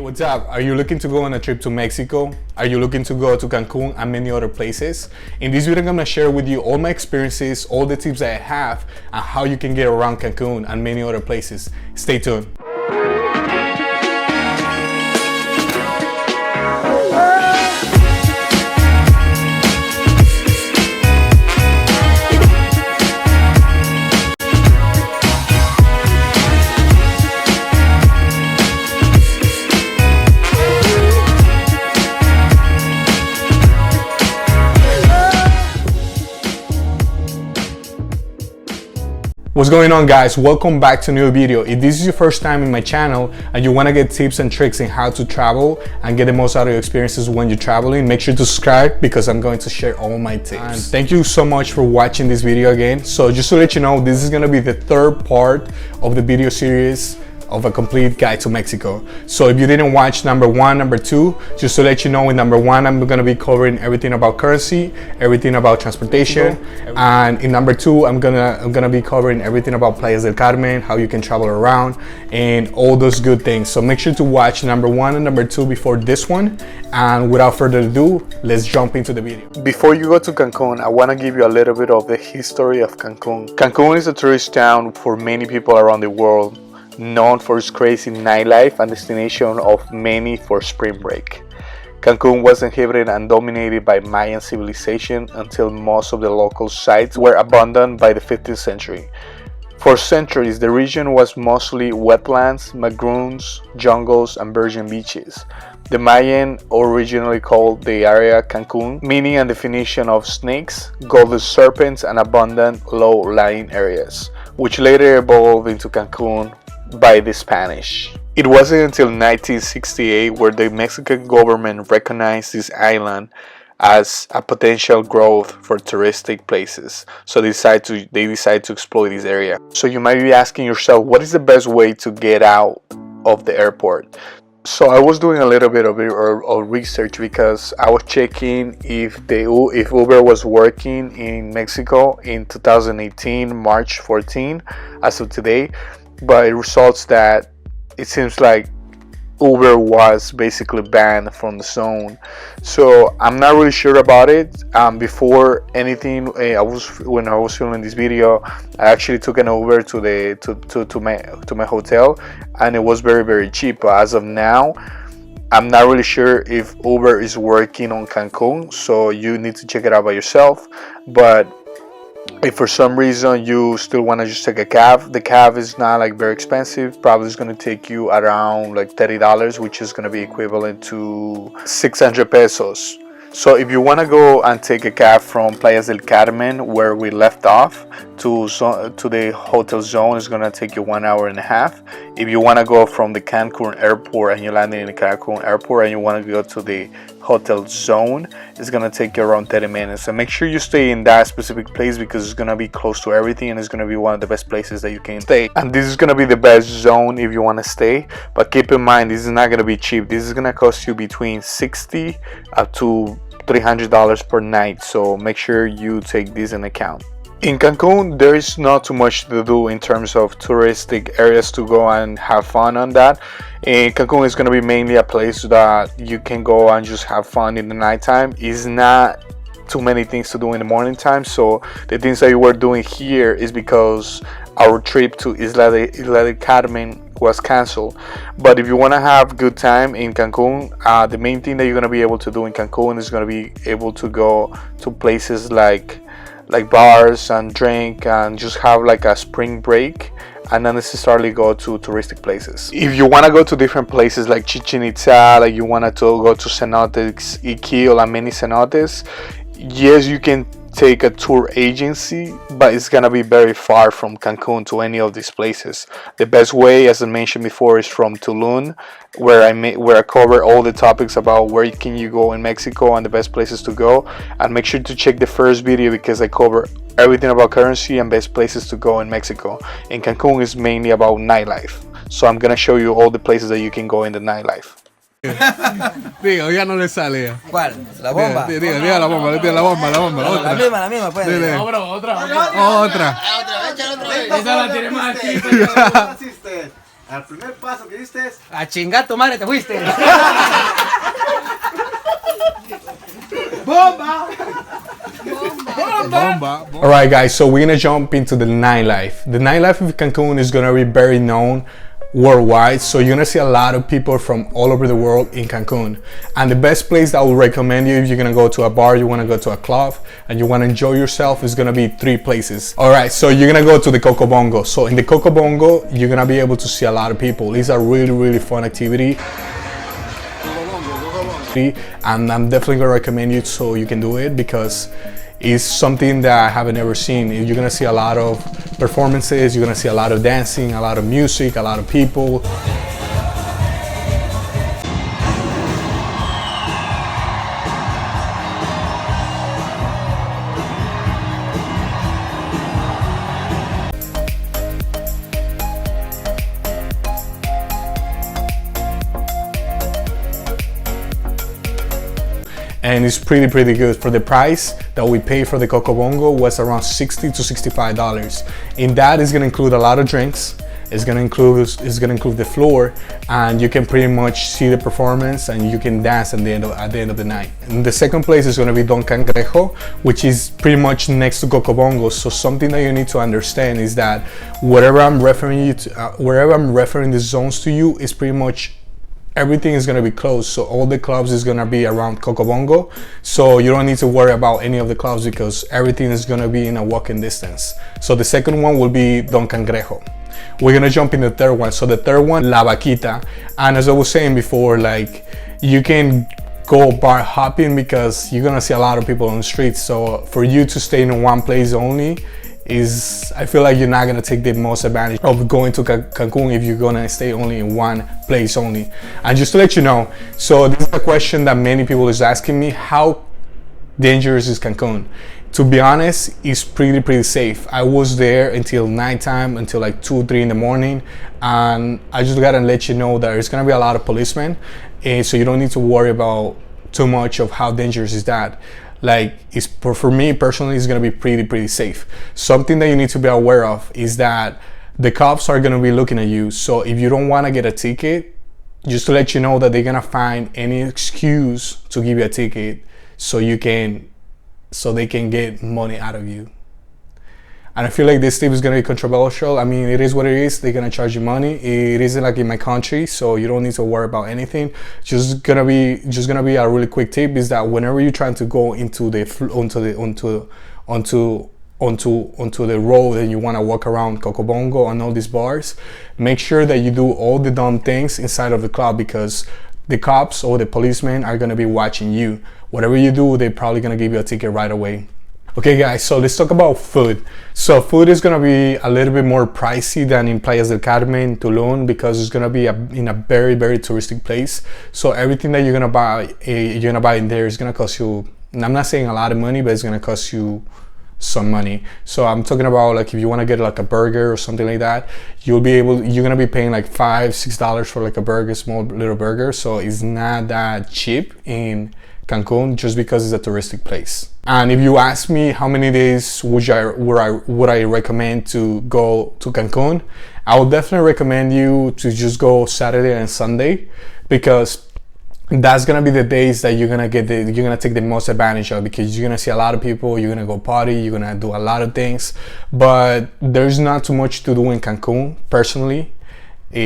What's up? Are you looking to go on a trip to Mexico? Are you looking to go to Cancun and many other places? In this video, I'm gonna share with you all my experiences, all the tips that I have, and how you can get around Cancun and many other places. Stay tuned. What's going on, guys? Welcome back to a new video. If this is your first time in my channel and you want to get tips and tricks in how to travel and get the most out of your experiences when you're traveling, make sure to subscribe because I'm going to share all my tips. And thank you so much for watching this video again. So just to let you know, this is going to be the third part of the video series of a complete guide to Mexico. So if you didn't watch number one, number two, just to let you know, in number one, I'm going to be covering everything about currency, everything about transportation, and in number two, I'm gonna be covering everything about playas del Carmen, how you can travel around, and all those good things. So make sure to watch number one and number two before this one. And without further ado, let's jump into the video. Before you go to Cancun, I want to give you a little bit of the history of Cancun. Cancun is a tourist town for many people around the world, known for its crazy nightlife and destination of many for spring break. Cancun was inhabited and dominated by Mayan civilization until most of the local sites were abandoned by the 15th century. For centuries, the region was mostly wetlands, magroons, jungles, and virgin beaches. The Mayan originally called the area Cancun, meaning a definition of snakes, golden serpents, and abundant low-lying areas, which later evolved into Cancun by the Spanish. It wasn't until 1968 where the Mexican government recognized this island as a potential growth for touristic places, so they decide to exploit this area. So you might be asking yourself, what is the best way to get out of the airport? So I was doing a little bit of research because I was checking if Uber was working in Mexico in 2018, March 14, as of today. But it results that it seems like Uber was basically banned from the zone. So I'm not really sure about it. Before anything, when I was filming this video, I actually took an Uber to my hotel, and it was very cheap. But as of now, I'm not really sure if Uber is working on Cancun, so you need to check it out by yourself. But if for some reason you still want to just take a cab, the cab is not like very expensive. Probably it's going to take you around like $30, which is going to be equivalent to 600 pesos. So if you want to go and take a cab from Playas del Carmen, where we left off, to the hotel zone, it's going to take you 1 hour and a half. If you want to go from the Cancun airport and you're landing in the Cancun airport and you want to go to the hotel zone, it's going to take you around 30 minutes. So make sure you stay in that specific place because it's going to be close to everything and it's going to be one of the best places that you can stay. And this is going to be the best zone if you want to stay. But keep in mind, this is not going to be cheap. This is going to cost you between $60 up to $300 per night. So make sure you take this in account. In Cancun, there is not too much to do in terms of touristic areas to go and have fun on that. And Cancun is going to be mainly a place that you can go and just have fun in the nighttime. It's not too many things to do in the morning time. So the things that you were doing here is because our trip to Isla del Carmen was canceled. But if you want to have good time in Cancun, the main thing that you're going to be able to do in Cancun is going to be able to go to places like bars and drink and just have like a spring break and not necessarily go to touristic places. If you want to go to different places like Chichen Itza, like you want to go to Cenote, and many cenotes, yes, you can take a tour agency, but it's gonna be very far from Cancun to any of these places. The best way, as I mentioned before, is from Tulum, where I cover all the topics about where can you go in Mexico and the best places to go. And make sure to check the first video because I cover everything about currency and best places to go in Mexico. In Cancun is mainly about nightlife, so I'm gonna show you all the places that you can go in the nightlife. Digo, ya no le sale. ¿Cuál? ¿La bomba? Diga la bomba, otra. La misma, pues. Dile. Otra. Esa la tiene más aquí. Al primer paso que diste es... A chingar tu madre te fuiste. ¡Bomba! Bomba. All right, guys, so we're gonna jump into the nightlife. The nightlife of Cancun is gonna be very known worldwide, so you're gonna see a lot of people from all over the world in Cancun. And the best place that I would recommend you if you're gonna go to a bar, you wanna go to a club, and you wanna enjoy yourself is gonna be 3 places. All right, so you're gonna go to the Coco Bongo. So in the Coco Bongo, you're gonna be able to see a lot of people. It's a really fun activity. And I'm definitely gonna recommend you so you can do it because it's something that I haven't ever seen. You're gonna see a lot of performances, you're gonna see a lot of dancing, a lot of music, a lot of people. And it's pretty good. For the price that we paid for the Coco Bongo was around $60 to $65. And that is gonna include a lot of drinks. It's gonna include the floor, and you can pretty much see the performance and you can dance at the end of the night. And the second place is gonna be Don Cangrejo, which is pretty much next to Coco Bongo. So something that you need to understand is that wherever I'm referring the zones to you is pretty much everything is going to be closed. So all the clubs is going to be around Coco Bongo, so you don't need to worry about any of the clubs because everything is going to be in a walking distance. So the second one will be Don Cangrejo. We're going to jump in the third one. So the third one, La Vaquita. And as I was saying before, like, you can go bar hopping because you're going to see a lot of people on the streets. So for you to stay in one place only I feel like you're not gonna take the most advantage of going to Cancun if you're gonna stay only in one place only. And just to let you know, so this is a question that many people is asking me: how dangerous is Cancun? To be honest, it's pretty safe. I was there until nighttime, until like 2-3 in the morning, and I just gotta let you know that there's gonna be a lot of policemen, so you don't need to worry about too much of how dangerous is that. Like, for me personally, it's gonna be pretty safe. Something that you need to be aware of is that the cops are gonna be looking at you. So if you don't wanna get a ticket, just to let you know that they're gonna find any excuse to give you a ticket so they can get money out of you. And I feel like this tip is gonna be controversial. I mean, it is what it is. They're gonna charge you money. It isn't like in my country, so you don't need to worry about anything. Just gonna be a really quick tip is that whenever you're trying to go onto the road and you want to walk around Coco Bongo and all these bars, make sure that you do all the dumb things inside of the club because the cops or the policemen are gonna be watching you. Whatever you do, they're probably gonna give you a ticket right away. Okay guys, so let's talk about food. So food is gonna be a little bit more pricey than in Playas del Carmen, Tulum, because it's gonna be in a very touristic place. So everything that you're gonna buy in there is gonna cost you, I'm not saying a lot of money, but it's gonna cost you some money. So I'm talking about, like, if you want to get like a burger or something like that, you're gonna be paying like $5-6 for like a burger, small little burger. So it's not that cheap in Cancun just because it's a touristic place. And if you ask me how many days would I recommend to go to Cancun, I would definitely recommend you to just go Saturday and Sunday, because that's gonna be the days that you're gonna take the most advantage of, because you're gonna see a lot of people, you're gonna go party, you're gonna do a lot of things. But there's not too much to do in Cancun, personally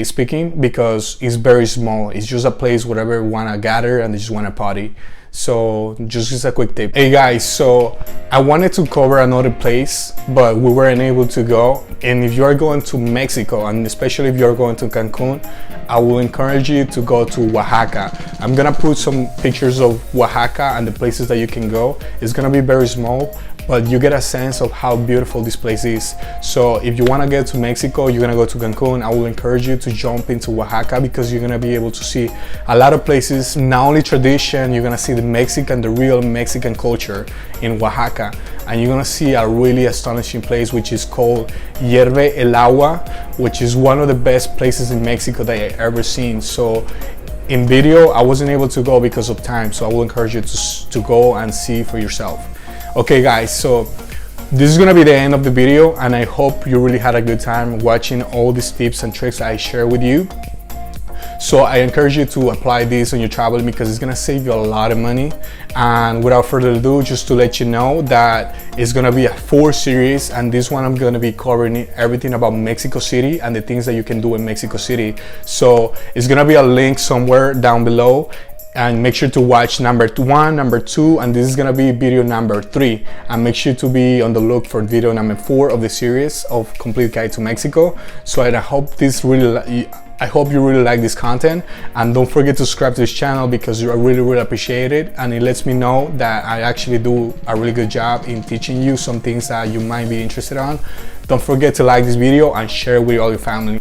speaking, because it's very small. It's just a place where everyone wanna gather and they just wanna party. So just a quick tip. Hey guys, so I wanted to cover another place, but we weren't able to go. And if you are going to Mexico, and especially if you're going to Cancun, I will encourage you to go to Oaxaca. I'm gonna put some pictures of Oaxaca and the places that you can go. It's gonna be very small, but you get a sense of how beautiful this place is. So if you want to get to Mexico, you're gonna go to Cancun, I will encourage you to jump into Oaxaca, because you're gonna be able to see a lot of places. Not only tradition, you're gonna see the real Mexican culture in Oaxaca, and you're gonna see a really astonishing place which is called Hierve el Agua, which is one of the best places in Mexico that I've ever seen. So in video, I wasn't able to go because of time, so I will encourage you to go and see for yourself. Okay guys, so this is gonna be the end of the video, and I hope you really had a good time watching all these tips and tricks I share with you. So I encourage you to apply this when you're traveling because it's gonna save you a lot of money. And without further ado, just to let you know that it's gonna be a 4 series, and this one I'm gonna be covering everything about Mexico City and the things that you can do in Mexico City. So it's gonna be a link somewhere down below, and make sure to watch number 1, number 2, and this is gonna be video number 3, and make sure to be on the look for video number 4 of the series of Complete Guide to Mexico. So I hope I hope you really like this content, and don't forget to subscribe to this channel because I really appreciate it, and it lets me know that I actually do a really good job in teaching you some things that you might be interested on. Don't forget to like this video and share it with all your family.